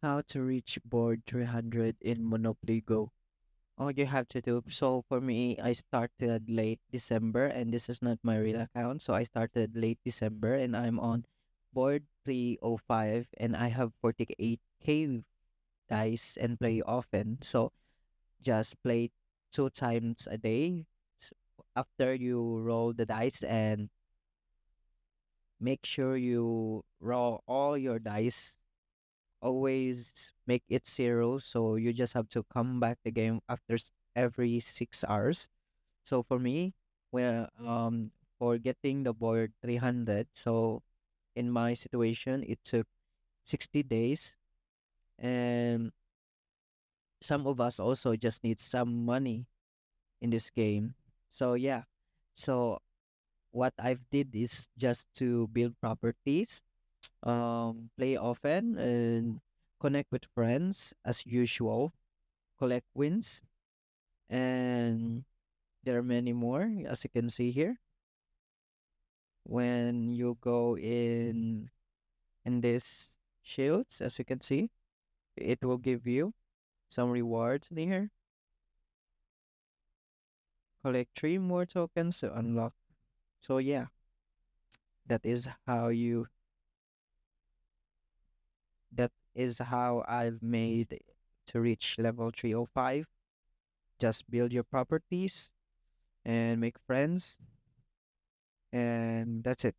How to reach board 300 in Monopoly Go. All you have to do. So for me, I started late December, and this is not my real account. So I started late December, and I'm on board 305, and I have 48k dice and play often. So just play 2 times a day. S- After you roll the dice, and make sure you roll all your dice, always make it zero, so you just have to come back the game after every 6 hours. So for me, well, for getting the board 300, so in my situation it took 60 days, and some of us also just need some money in this game. So yeah, so what I've did is just to build properties, play often, and connect with friends as usual, collect wins, and there are many more as you can see here. When you go in this shields, as you can see, it will give you some rewards in here. Collect 3 more tokens to unlock. So yeah, that is how you that is how I've made to reach level 305. Just build your properties and make friends, and that's it.